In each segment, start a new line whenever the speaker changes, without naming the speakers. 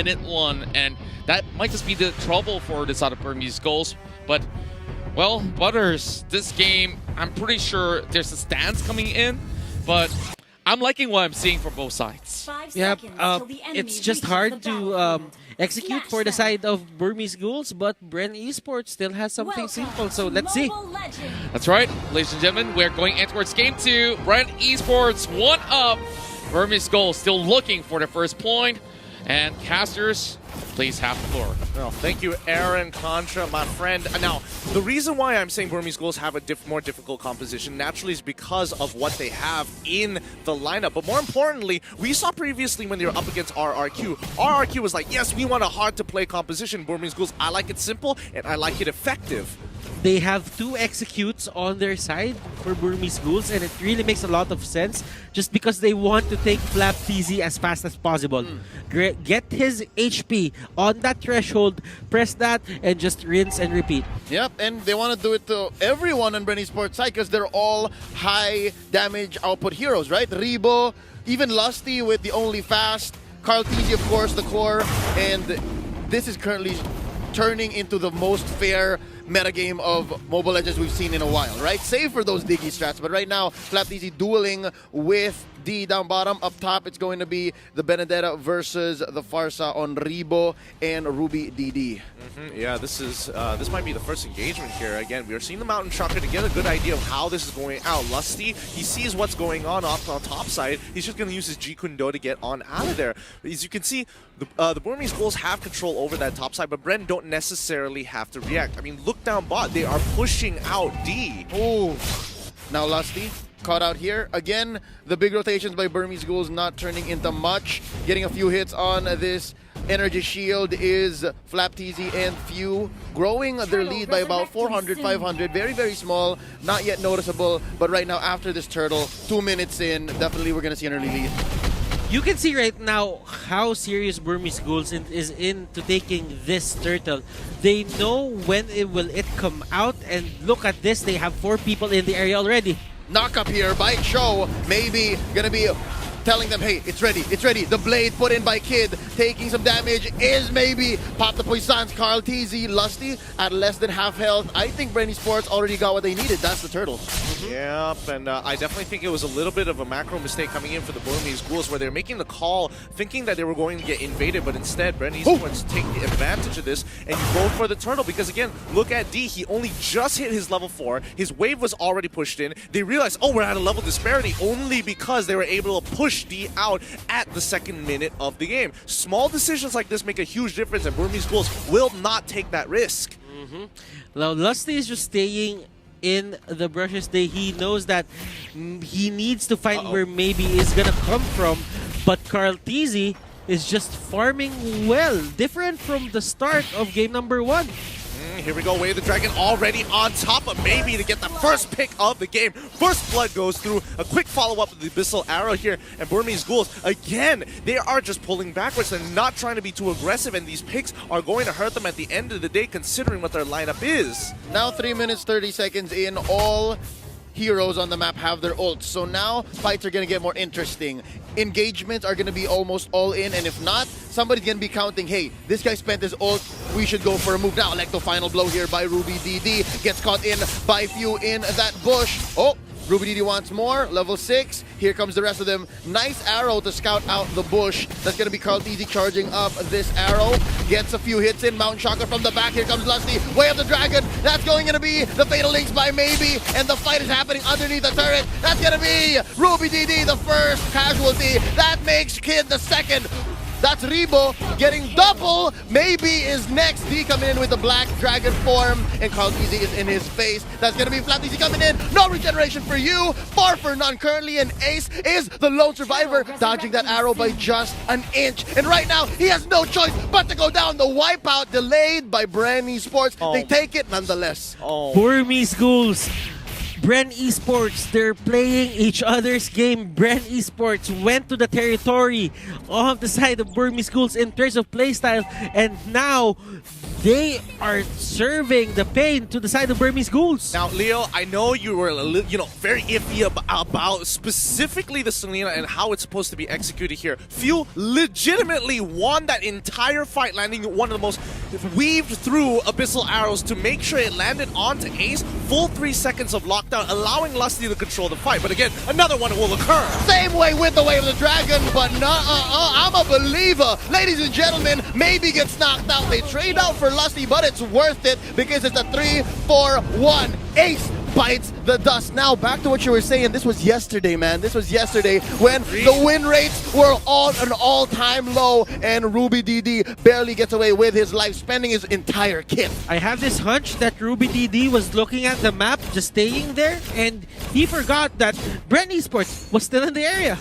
minute one, and that might just be the trouble for the side of Burmese Ghouls. But, well, Butters, this game, I'm pretty sure there's a stance coming in, but I'm liking what I'm seeing from both sides.
Yep, it's just hard to execute for the side of Burmese Ghouls, but Bren Esport still has something simple, so let's see.
That's right, ladies and gentlemen, we're going in towards game 2. Bren Esports 1-up. Burmese Ghouls still looking for the first point. And casters, please have the floor.
Well, thank you, Aaron Contra, my friend. Now, the reason why I'm saying Burmese Ghouls have a more difficult composition naturally is because of what they have in the lineup. But more importantly, we saw previously when they were up against RRQ. RRQ was like, yes, we want a hard-to-play composition. Burmese Ghouls, I like it simple, and I like it effective.
They have 2 executes on their side for Burmese Ghouls, and it really makes a lot of sense just because they want to take Flap TZ as fast as possible. Get his HP on that threshold, press that, and just rinse and repeat.
Yep, and they want to do it to everyone on Bren Esport's side because they're all high damage output heroes, right? Rebo, even Lusty with the only fast, Carl TZ, of course, the core, and this is currently turning into the most fair metagame of Mobile Legends we've seen in a while, right? Save for those Diggy strats, but right now, FlapTZ dueling with D down bottom. Up top, it's going to be the Benedetta versus the Farsa on Rebo and Ruby DD.
Yeah, this might be the first engagement here. Again, we are seeing the Mountain Chakra to get a good idea of how this is going out. Lusty, he sees what's going on top side. He's just going to use his G Kundo to get on out of there. As you can see, the Burmese Ghouls have control over that top side, but Bren don't necessarily have to react. I mean, look down bot. They are pushing out D.
Oh, now Lusty caught out here. Again, the big rotations by Burmese Ghouls not turning into much. Getting a few hits on this energy shield is FlapTZ and Few growing their lead by about 400, 500. Very, very small. Not yet noticeable. But right now, after this turtle, 2 minutes in, definitely we're going to see an early lead.
You can see right now how serious Burmese Ghouls is into taking this turtle. They know when will it come out, and look at this, they have 4 people in the area already.
Knock up here by Cho, maybe gonna be telling them, hey, it's ready, it's ready. The blade put in by Kid, taking some damage, is maybe pop the Poissons. Carl TZ, Lusty at less than half health. I think Bren Esports already got what they needed. That's the turtle.
Yep, and I definitely think it was a little bit of a macro mistake coming in for the Burmese Ghouls, where they're making the call thinking that they were going to get invaded, but instead Bren Esports take the advantage of this, and you go for the turtle, because again, look at D, he only just hit his level 4, his wave was already pushed in, they realized, oh, we're at a level disparity, only because they were able to push D out at the 2nd minute of the game. Small decisions like this make a huge difference, and Burmese Ghouls will not take that risk.
Now, Lusty is just staying in the brushes. He knows that he needs to find where maybe is gonna come from, but Carl TZ is just farming well, different from the start of game number 1.
Here we go, Way of the Dragon already on top of maybe to get the first pick of the game. First blood goes through, a quick follow-up of the Abyssal Arrow here, and Burmese Ghouls, again, they are just pulling backwards and not trying to be too aggressive, and these picks are going to hurt them at the end of the day, considering what their lineup is.
Now 3 minutes, 30 seconds in, all heroes on the map have their ults. So now fights are going to get more interesting. Engagements are going to be almost all in, and if not, somebody's going to be counting, hey, this guy spent his ult, we should go for a move now. Electo final blow here by Ruby DD. Gets caught in by Few in that bush. Oh, Ruby DD wants more. Level 6. Here comes the rest of them. Nice arrow to scout out the bush. That's going to be Carl TZ charging up this arrow. Gets a few hits in. Mountain Chakra from the back. Here comes Lusty. Way of the Dragon. That's going to be the Fatal Links by Maybe. And the fight is happening underneath the turret. That's going to be Ruby DD, the first casualty. That makes Kid the second. That's Rebo getting double. Maybe is next. D coming in with the Black Dragon form, and Carl TZ is in his face. That's going to be FlapTZ coming in. No regeneration for you. 4 for none currently, and Ace is the lone survivor, dodging that arrow by just an inch. And right now, he has no choice but to go down. The wipeout delayed by Bren Esports. They take it nonetheless.
Burmese Ghouls, Bren Esports, they're playing each other's game. Bren Esports went to the territory of the side of Burmese Ghouls in terms of playstyle, and now they are serving the pain to the side of Burmese Ghouls.
Now, Leo, I know you were very iffy about specifically the Selena and how it's supposed to be executed here. Few legitimately won that entire fight, landing one of the most weaved through abyssal arrows to make sure it landed onto Ace. Full 3 seconds of lockdown, allowing Lusty to control the fight. But again, another one will occur.
Same way with the Way of the Dragon, but I'm a believer. Ladies and gentlemen, maybe gets knocked out. They trade out for Lusty, but it's worth it because it's a 3-4-1. Ace bites the dust. Now, back to what you were saying. This was yesterday, man. This was yesterday when the win rates were on an all-time low, and Ruby DD barely gets away with his life, spending his entire kit.
I have this hunch that Ruby DD was looking at the map, just staying there, and he forgot that Bren Esport was still in the area.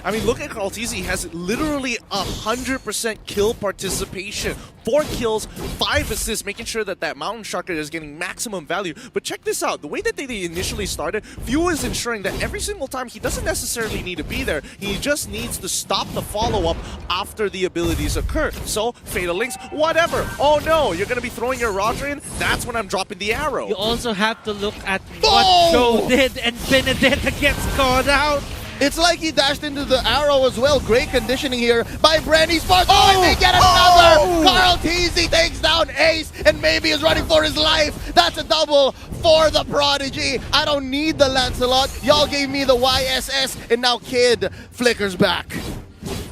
I mean, look at Carltese. He has literally 100% kill participation. 4 kills, 5 assists, making sure that that Mountain Sharker is getting maximum value. But check this out. The way that they initially started, Few is ensuring that every single time he doesn't necessarily need to be there. He just needs to stop the follow-up after the abilities occur. So, Fatal Links, whatever. Oh no, you're going to be throwing your Roger in? That's when I'm dropping the arrow.
You also have to look at what Joe did, and Benedetta gets caught out.
It's like he dashed into the arrow as well. Great conditioning here by Bren Esport. Oh, and they get another! Carltese takes down Ace and maybe is running for his life. That's a double for the Prodigy. I don't need the Lancelot. Y'all gave me the YSS, and now Kid flickers back.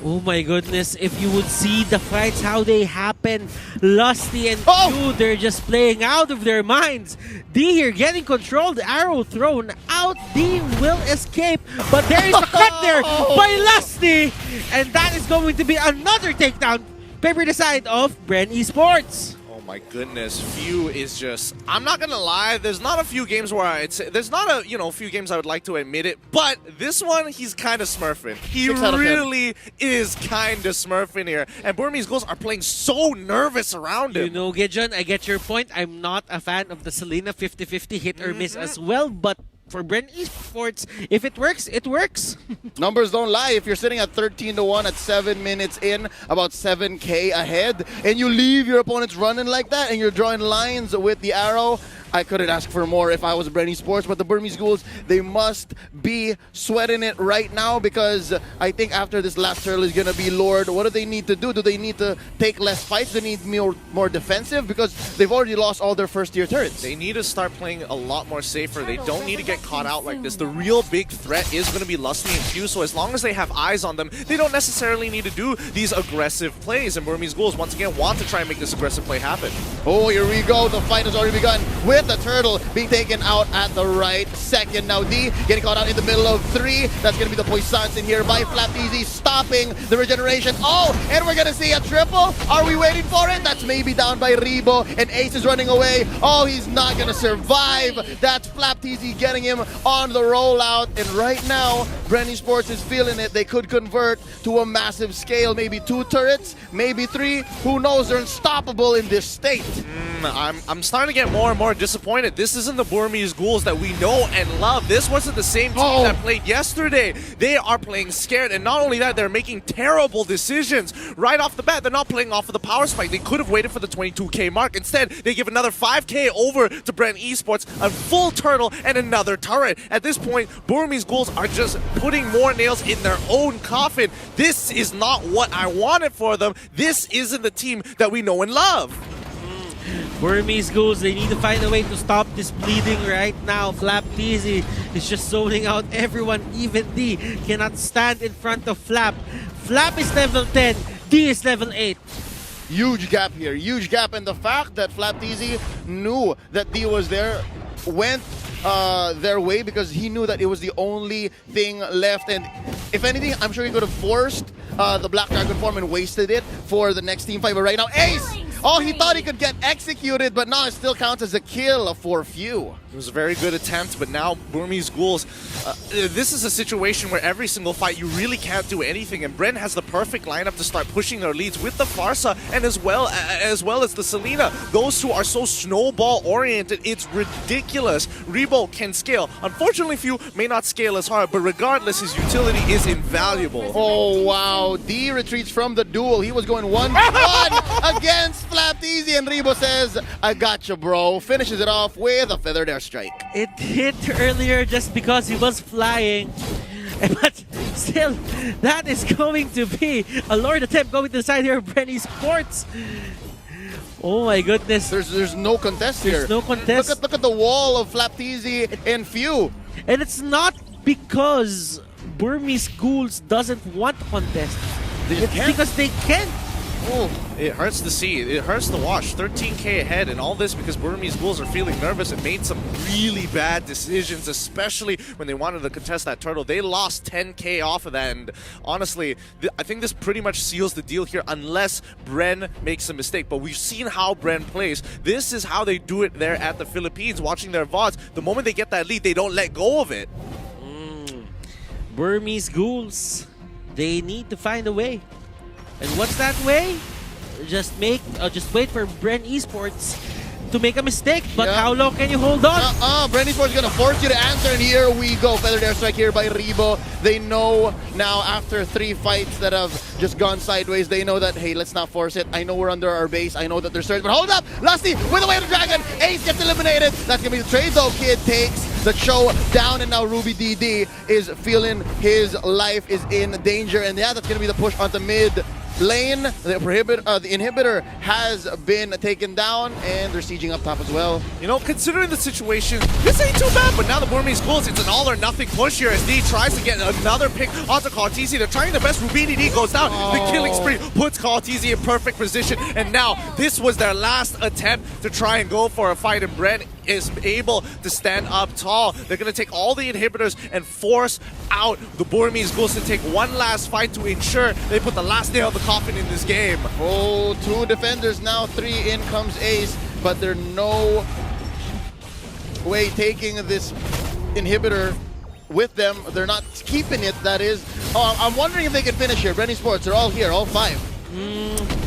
Oh my goodness, if you would see the fights, how they happen. Lusty and Q, they're just playing out of their minds. D here getting controlled, arrow thrown out. D will escape, but there is a cut there by Lusty. And that is going to be another takedown. Paper the side of Bren Esports.
Oh my goodness, Few is just, I'm not gonna lie, there's not a few games where I'd say, there's not a few games I would like to admit it, but this one, he's kind of smurfing. He really is kind of smurfing here, and Burmese Ghouls are playing so nervous around him.
You know, Gijon, I get your point. I'm not a fan of the Selena 50-50 hit or miss as well, but for Bren Esports, if it works, it works.
Numbers don't lie. If you're sitting at 13-1 at 7 minutes in, about 7K ahead, and you leave your opponents running like that, and you're drawing lines with the arrow, I couldn't ask for more if I was Bren Esports, but the Burmese Ghouls, they must be sweating it right now because I think after this last turtle is going to be Lord. What do they need to do? Do they need to take less fights? Do they need more defensive? Because they've already lost all their first-tier turrets.
They need to start playing a lot more safer. They don't need to get caught out like this. The real big threat is going to be Lusty and Q, so as long as they have eyes on them, they don't necessarily need to do these aggressive plays. And Burmese Ghouls, once again, want to try and make this aggressive play happen.
Oh, here we go. The fight has already begun with the turtle being taken out at the right second. Now D getting caught out in the middle of 3. That's going to be the Poissons in here by Flapteasy, stopping the regeneration. Oh, and we're going to see a triple. Are we waiting for it? That's maybe down by Rebo, and Ace is running away. Oh, he's not going to survive. That's Flapteasy getting him on the rollout, and right now, Bren Esports is feeling it. They could convert to a massive scale, maybe 2 turrets, maybe 3. Who knows? They're unstoppable in this state.
I'm starting to get more and more disappointed. This isn't the Burmese Ghouls that we know and love. This wasn't the same team that played yesterday. They are playing scared, and not only that, they're making terrible decisions. Right off the bat, they're not playing off of the power spike. They could have waited for the 22K mark. Instead, they give another 5K over to Bren Esports, a full turtle, and another turret. At this point, Burmese Ghouls are just putting more nails in their own coffin. This is not what I wanted for them. This isn't the team that we know and love.
Burmese Ghouls, they need to find a way to stop this bleeding right now. Flapteasy is just zoning out everyone. Even D cannot stand in front of Flap. Flap is level 10, D is level 8.
Huge gap here, huge gap, and the fact that Flapteasy knew that D was there went their way because he knew that it was the only thing left, and if anything, I'm sure he could have forced the Black Dragon form and wasted it for the next team fight. But right now, Ace! Oh, he thought he could get executed, but now it still counts as a kill for Few.
It was a very good attempt, but now Burmese Ghouls, this is a situation where every single fight you really can't do anything, and Bren has the perfect lineup to start pushing their leads with the Farsa and as well as the Selena. Those two are so snowball-oriented, it's ridiculous. Rebo can scale. Unfortunately, Few may not scale as hard, but regardless, his utility is invaluable.
Oh, wow. D retreats from the duel. He was going 1-1 against Flapteasy, and Rebo says, I gotcha, bro. Finishes it off with a feathered airstrike.
It hit earlier just because he was flying. But still, that is going to be a Lord attempt going to the side here of Bren Esport. Oh my goodness.
There's no contest here.
There's no contest.
Look at the wall of Flapteasy and Few.
And it's not because Burmese Ghouls doesn't want to contest. It's because they can't.
Oh, it hurts to see. It hurts to watch. 13k ahead, and all this because Burmese Ghouls are feeling nervous and made some really bad decisions, especially when they wanted to contest that turtle. They lost 10k off of that, and honestly, I think this pretty much seals the deal here unless Bren makes a mistake. But we've seen how Bren plays. This is how they do it there at the Philippines, watching their VODs. The moment they get that lead, they don't let go of it.
Burmese Ghouls, they need to find a way. And what's that way? Just wait for Bren Esports to make a mistake. But how long can you hold on?
Bren Esports is gonna force you to answer, and here we go. Feathered airstrike here by Rebo. They know now after 3 fights that have just gone sideways, they know that, hey, let's not force it. I know we're under our base. I know that they're surged, but hold up! Lusty with the Wave of Dragon. Ace gets eliminated. That's gonna be the trade though. Kid takes the show down, and now Ruby DD is feeling his life is in danger. And yeah, that's gonna be the push onto mid lane. The inhibitor has been taken down, and they're sieging up top as well.
You know, considering the situation, this ain't too bad, but now the Burmese Ghouls, it's an all or nothing push here as D tries to get another pick onto Cartesi. They're trying their best. Ruby DD goes down. The killing spree puts Cartesi in perfect position, and now this was their last attempt to try and go for a fight, and Bren is able to stand up tall. They're going to take all the inhibitors and force out the Burmese Ghouls to take one last fight to ensure they put the last nail in the coffin in this game.
Oh, 2 defenders now, 3 in comes Ace, but there's no way taking this inhibitor with them. They're not keeping it, that is. Oh, I'm wondering if they can finish here. Bren Esports, they're all here, all 5.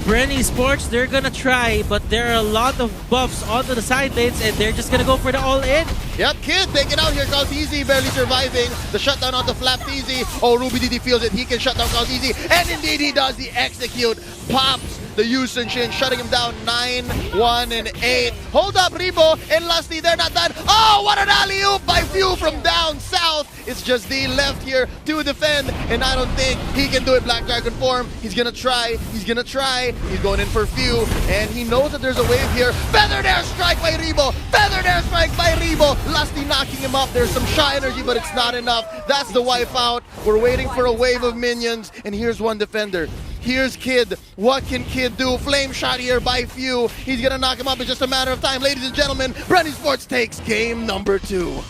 Bren Esports, they're gonna try, but there are a lot of buffs onto the side lanes, and they're just gonna go for the all-in.
Yep, Kid taking out here. Calteezy barely surviving. The shutdown onto Flapteasy. Oh, Ruby DD feels it. He can shut down Calteezy, and indeed he does. The execute pops the Yusun Shin, shutting him down 9-1 and 8. Hold up, Rebo and Lusty, they're not done. Oh, what an alley-oop by Few from down south. It's just D left here to defend, and I don't think he can do it Black Dragon form. He's gonna try. He's gonna try. He's going in for Few, and he knows that there's a wave here. Feathered airstrike by Rebo. Feathered airstrike by Rebo. Lusty knocking him up. There's some Shy energy, but it's not enough. That's the wipe out. We're waiting for a wave of minions, and here's one defender. Here's Kid. What can Kid do? Flame shot here by Few. He's gonna knock him up in just a matter of time. Ladies and gentlemen, Bren Esports takes game number 2.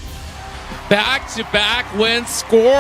Back-to-back wins scored.